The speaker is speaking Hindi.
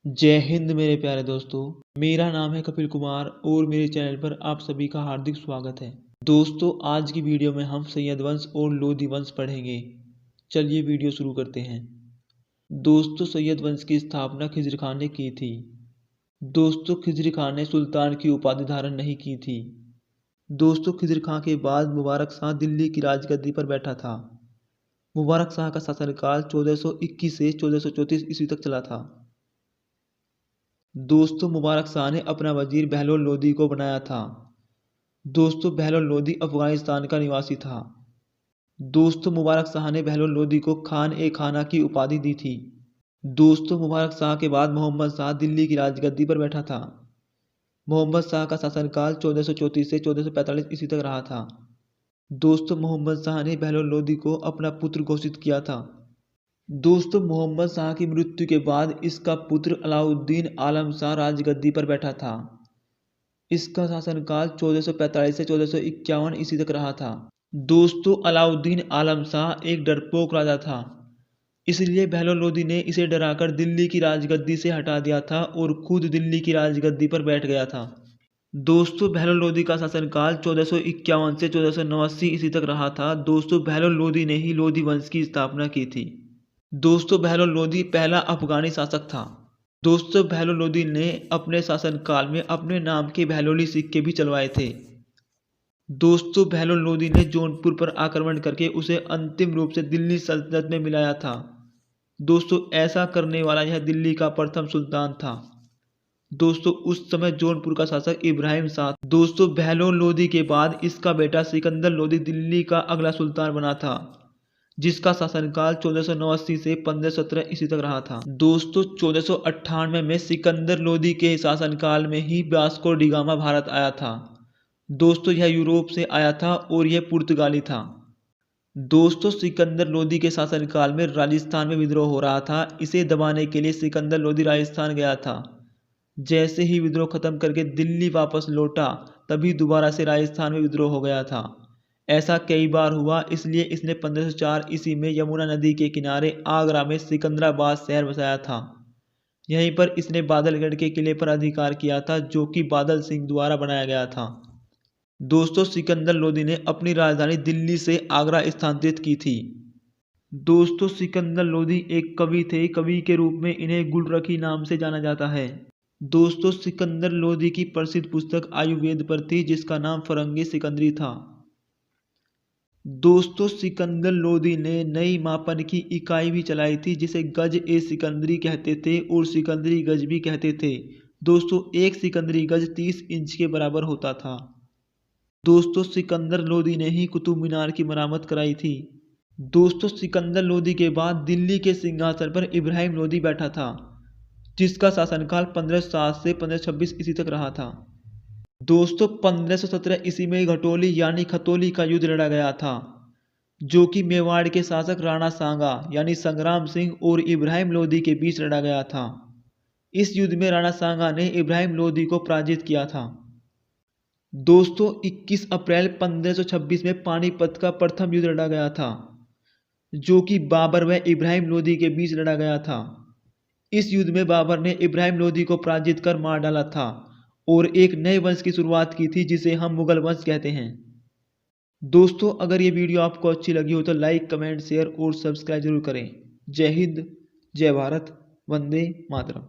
जय हिंद मेरे प्यारे दोस्तों। मेरा नाम है कपिल कुमार और मेरे चैनल पर आप सभी का हार्दिक स्वागत है। दोस्तों, आज की वीडियो में हम सैयद वंश और लोधी वंश पढ़ेंगे। चलिए वीडियो शुरू करते हैं। दोस्तों, सैयद वंश की स्थापना खिज़्र खान ने की थी। दोस्तों, खिज़्र खान ने सुल्तान की उपाधि धारण नहीं की थी। दोस्तों, खिज़्र खान के बाद मुबारक शाह दिल्ली की राजगद्दी पर बैठा था। मुबारक शाह का शासनकाल 1421 से 1434 ईस्वी तक चला था। दोस्तों, मुबारक शाह ने अपना वजीर बहलोल लोदी को बनाया था। दोस्तों, बहलोल लोदी अफगानिस्तान का निवासी था। दोस्तों, मुबारक शाह ने बहलोल लोदी को खान ए खाना की उपाधि दी थी। दोस्तों, मुबारक शाह के बाद मोहम्मद शाह दिल्ली की राजगद्दी पर बैठा था। मोहम्मद शाह का शासनकाल 1434 से 1445 ईस्वी तक रहा था। दोस्तों, मोहम्मद शाह ने बहलोल लोदी को अपना पुत्र घोषित किया था। दोस्तों, मोहम्मद शाह की मृत्यु के बाद इसका पुत्र अलाउद्दीन आलम शाह राजगद्दी पर बैठा था। इसका शासनकाल 1445 से 1451 ईस्वी तक रहा था। दोस्तों, अलाउद्दीन आलम शाह एक डरपोक राजा था, इसलिए बहलोल लोदी ने इसे डराकर दिल्ली की राजगद्दी से हटा दिया था और खुद दिल्ली की राजगद्दी पर बैठ गया था। दोस्तों, बहलोल लोदी का शासनकाल 1451 से 1489 ईस्वी तक रहा था। दोस्तों, बहलोल लोदी ने ही लोधी वंश की स्थापना की थी। दोस्तों, बहलोल लोदी पहला अफगानी शासक था। दोस्तों, बहलोल लोदी ने अपने शासनकाल में अपने नाम के बहलोली सिक्के भी चलवाए थे। दोस्तों, बहलोल लोदी ने जौनपुर पर आक्रमण करके उसे अंतिम रूप से दिल्ली सल्तनत में मिलाया था। दोस्तों, ऐसा करने वाला यह दिल्ली का प्रथम सुल्तान था। दोस्तों, उस समय जौनपुर का शासक इब्राहिम शाह। दोस्तों, बहलोल लोदी के बाद इसका बेटा सिकंदर लोदी दिल्ली का अगला सुल्तान बना था, जिसका शासनकाल 1489 से 1517 ईस्वी तक रहा था। दोस्तों, 1498 में सिकंदर लोदी के शासनकाल में ही वास्को डी गामा भारत आया था। दोस्तों, यह यूरोप से आया था और यह पुर्तगाली था। दोस्तों, सिकंदर लोदी के शासनकाल में राजस्थान में विद्रोह हो रहा था। इसे दबाने के लिए सिकंदर लोदी राजस्थान गया था। जैसे ही विद्रोह खत्म करके दिल्ली वापस लौटा, तभी दोबारा से राजस्थान में विद्रोह हो गया था। ऐसा कई बार हुआ, इसलिए इसने 1504 ईस्वी में यमुना नदी के किनारे आगरा में सिकंदराबाद शहर बसाया था। यहीं पर इसने बादलगढ़ के किले पर अधिकार किया था, जो कि बादल सिंह द्वारा बनाया गया था। दोस्तों, सिकंदर लोदी ने अपनी राजधानी दिल्ली से आगरा स्थानांतरित की थी। दोस्तों, सिकंदर लोदी एक कवि थे। कवि के रूप में इन्हें गुलरखी नाम से जाना जाता है। दोस्तों, सिकंदर लोदी की प्रसिद्ध पुस्तक आयुर्वेद पर थी, जिसका नाम फरंगी सिकंदरी था। दोस्तों, सिकंदर लोदी ने नई मापन की इकाई भी चलाई थी, जिसे गज ए सिकंदरी कहते थे और सिकंदरी गज भी कहते थे। दोस्तों, एक सिकंदरी गज 30 इंच के बराबर होता था। दोस्तों, सिकंदर लोदी ने ही कुतुब मीनार की मरम्मत कराई थी। दोस्तों, सिकंदर लोदी के बाद दिल्ली के सिंहासन पर इब्राहिम लोदी बैठा था, जिसका शासनकाल 1507 से 1526 ईस्वी तक रहा था। दोस्तों, 1517 ईस्वी में घटोली यानी खतौली का युद्ध लड़ा गया था, जो कि मेवाड़ के शासक राणा सांगा यानी संग्राम सिंह और इब्राहिम लोदी के बीच लड़ा गया था। इस युद्ध में राणा सांगा ने इब्राहिम लोदी को पराजित किया था। दोस्तों, 21 अप्रैल 1526 में पानीपत का प्रथम युद्ध लड़ा गया था, जो कि बाबर व इब्राहिम लोदी के बीच लड़ा गया था। इस युद्ध में बाबर ने इब्राहिम लोदी को पराजित कर मार डाला था और एक नए वंश की शुरुआत की थी, जिसे हम मुगल वंश कहते हैं। दोस्तों, अगर ये वीडियो आपको अच्छी लगी हो तो लाइक, कमेंट, शेयर और सब्सक्राइब जरूर करें। जय हिंद, जय भारत, वंदे मातरम।